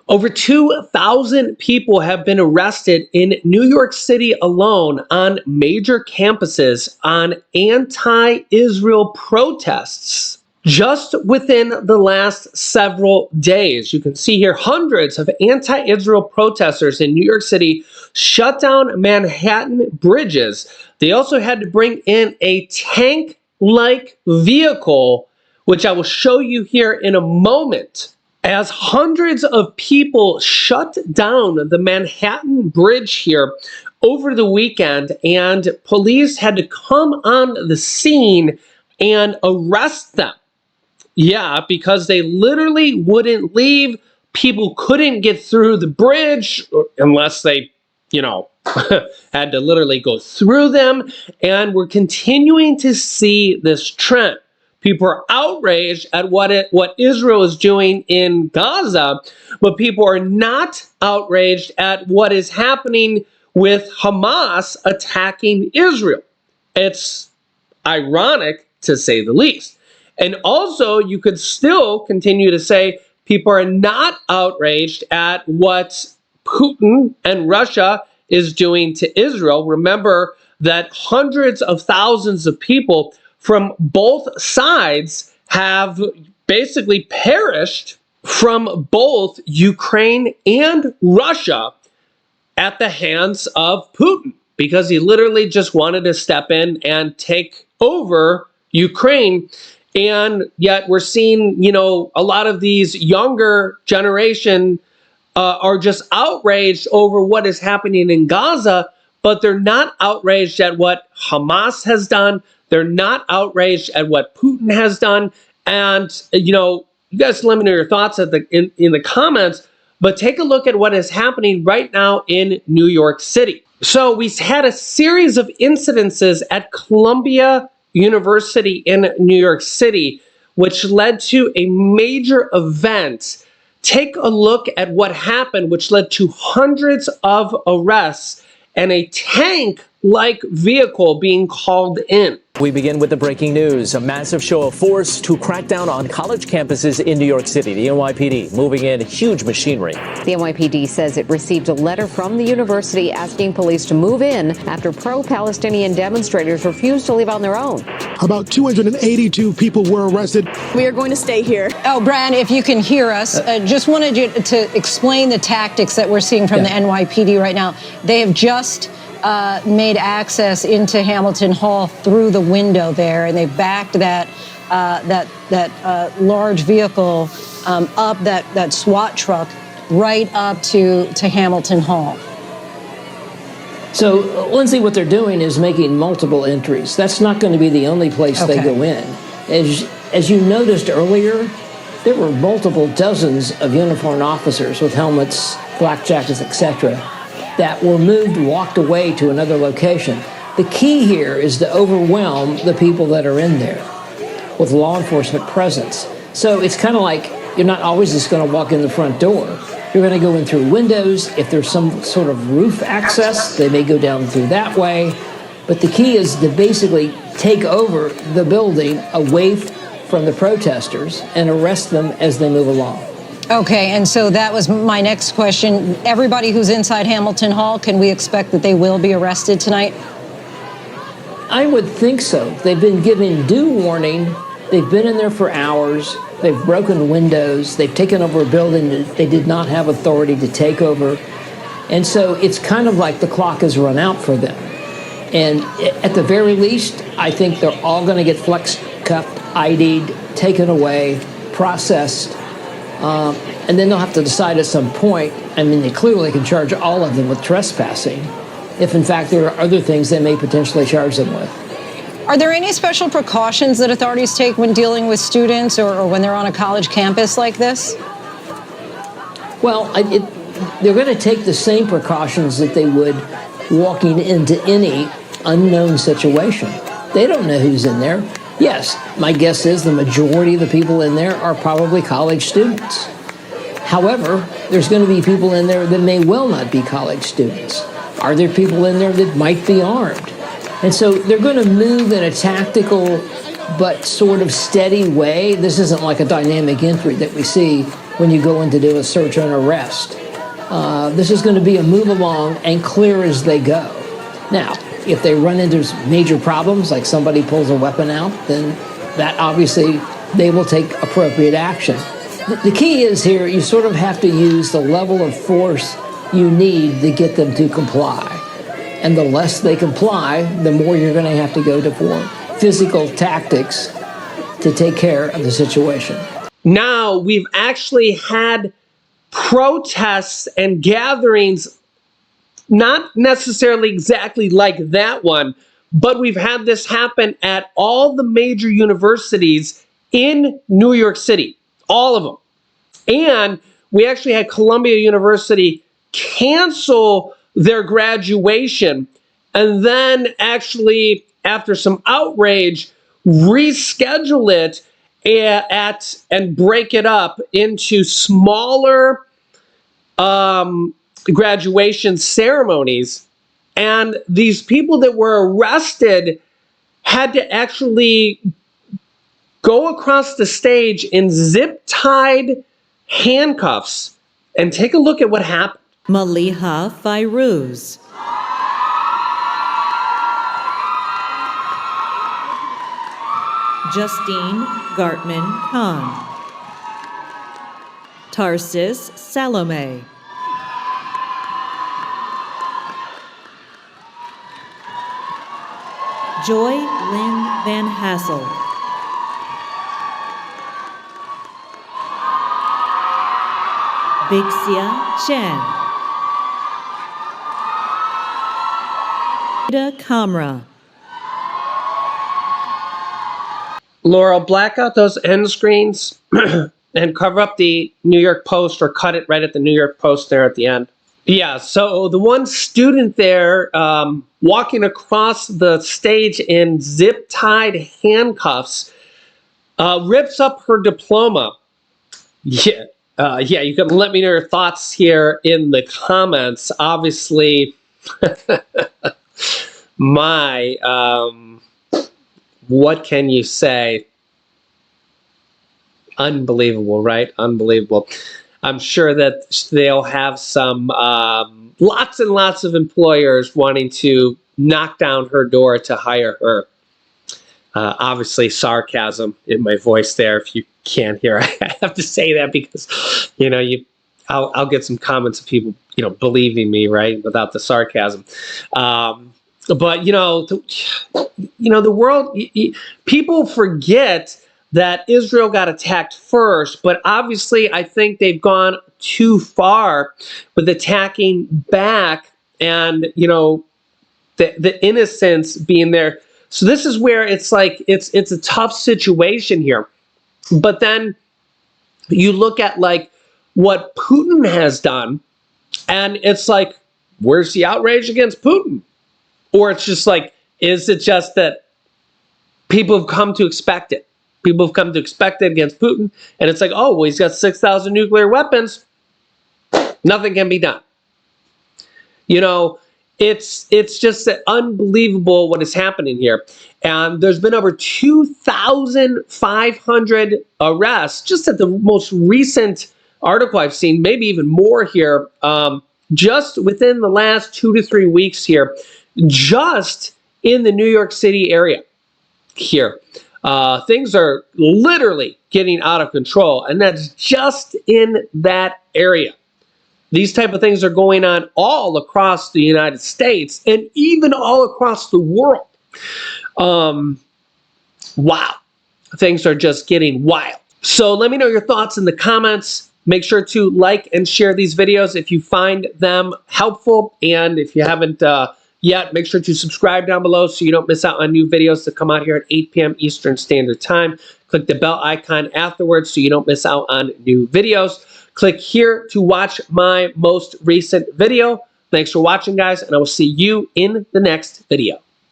Over 2,000 people have been arrested in New York City alone on major campuses on anti-Israel protests just within the last several days. You can see here hundreds of anti-Israel protesters in New York City shut down Manhattan bridges. They also had to bring in a tank-like vehicle, which I will show you here in a moment, as hundreds of people shut down the Manhattan Bridge here over the weekend, and police had to come on the scene and arrest them. Yeah, because they literally wouldn't leave. People couldn't get through the bridge unless they, had to literally go through them. And we're continuing to see this trend. People are outraged at what Israel is doing in Gaza, but people are not outraged at what is happening with Hamas attacking Israel. It's ironic, to say the least. And also, you could still continue to say people are not outraged at what Putin and Russia is doing to Israel. Remember that hundreds of thousands of people from both sides have basically perished from both Ukraine and Russia at the hands of Putin, because he literally just wanted to step in and take over Ukraine. And yet we're seeing, a lot of these younger generation are just outraged over what is happening in Gaza, but they're not outraged at what Hamas has done. They're not outraged at what Putin has done. And, you guys let me know your thoughts in the comments, but take a look at what is happening right now in New York City. So we had a series of incidences at Columbia University in New York City, which led to a major event. Take a look at what happened, which led to hundreds of arrests and a tank-like vehicle being called in. We begin with the breaking news. A massive show of force to crack down on college campuses in New York City. The NYPD moving in huge machinery. The NYPD says it received a letter from the university asking police to move in after pro-Palestinian demonstrators refused to leave on their own. About 282 people were arrested. We are going to stay here. Oh, Brad, if you can hear us, just wanted you to explain the tactics that we're seeing from the NYPD right now. They have just made access into Hamilton Hall through the window there, and they backed that large vehicle up, that SWAT truck right up to Hamilton Hall. So, Lindsay, what they're doing is making multiple entries. That's not going to be the only place they go in. As you noticed earlier, there were multiple dozens of uniformed officers with helmets, flak jackets, etc., that were moved, walked away to another location. The key here is to overwhelm the people that are in there with law enforcement presence. So it's kind of like you're not always just going to walk in the front door. You're going to go in through windows. If there's some sort of roof access, they may go down through that way. But the key is to basically take over the building away from the protesters and arrest them as they move along. Okay, and so that was my next question. Everybody who's inside Hamilton Hall, can we expect that they will be arrested tonight? I would think so. They've been given due warning. They've been in there for hours. They've broken windows. They've taken over a building that they did not have authority to take over. And so it's kind of like the clock has run out for them. And at the very least, I think they're all going to get flex cuffed, ID'd, taken away, processed. And then they'll have to decide at some point. I mean, they clearly can charge all of them with trespassing, if in fact there are other things they may potentially charge them with. Are there any special precautions that authorities take when dealing with students or when they're on a college campus like this? Well, they're going to take the same precautions that they would walking into any unknown situation. They don't know who's in there. Yes, my guess is the majority of the people in there are probably college students. However, there's going to be people in there that may well not be college students. Are there people in there that might be armed? And so they're going to move in a tactical but sort of steady way. This isn't like a dynamic entry that we see when you go in to do a search and arrest. This is going to be a move along and clear as they go. Now, if they run into major problems, like somebody pulls a weapon out, then that obviously they will take appropriate action. The key is here, you sort of have to use the level of force you need to get them to comply. And the less they comply, the more you're going to have to go to for physical tactics to take care of the situation. Now, we've actually had protests and gatherings, not necessarily exactly like that one, but we've had this happen at all the major universities in New York City, all of them. And we actually had Columbia University cancel their graduation and then actually, after some outrage, reschedule it and break it up into smaller graduation ceremonies. And these people that were arrested had to actually go across the stage in zip-tied handcuffs. And take a look at what happened. Maliha Fairuz. Justine Gartman Khan. Tarsis Salome. Joy Lynn Van Hassel. Bixia Chen. Ida Kamra. Laurel, black out those end screens and cover up the New York Post, or cut it right at the New York Post there at the end. Yeah, so the one student there walking across the stage in zip-tied handcuffs rips up her diploma. Yeah, you can let me know your thoughts here in the comments. Obviously, what can you say? Unbelievable, right? Unbelievable. I'm sure that they'll have some lots and lots of employers wanting to knock down her door to hire her. Obviously, sarcasm in my voice there. If you can't hear, I have to say that because, I'll get some comments of people, believing me, right, without the sarcasm. But the world, people forget that Israel got attacked first, but obviously I think they've gone too far with attacking back, and the innocents being there. So this is where it's like it's a tough situation here. But then you look at like what Putin has done, and it's like, where's the outrage against Putin? Or it's just like, is it just that people have come to expect it? People have come to expect it against Putin, and it's like, oh, well, he's got 6,000 nuclear weapons. Nothing can be done. It's just unbelievable what is happening here. And there's been over 2,500 arrests just at the most recent article I've seen, maybe even more here, just within the last 2 to 3 weeks here, just in the New York City area here. Things are literally getting out of control, and that's just in that area. These type of things are going on all across the United States and even all across the world. Wow. Things are just getting wild. So let me know your thoughts in the comments. Make sure to like and share these videos if you find them helpful. And if you haven't yet, make sure to subscribe down below so you don't miss out on new videos that come out here at 8 p.m. Eastern Standard Time. Click the bell icon afterwards so you don't miss out on new videos. Click here to watch my most recent video. Thanks for watching, guys, and I will see you in the next video.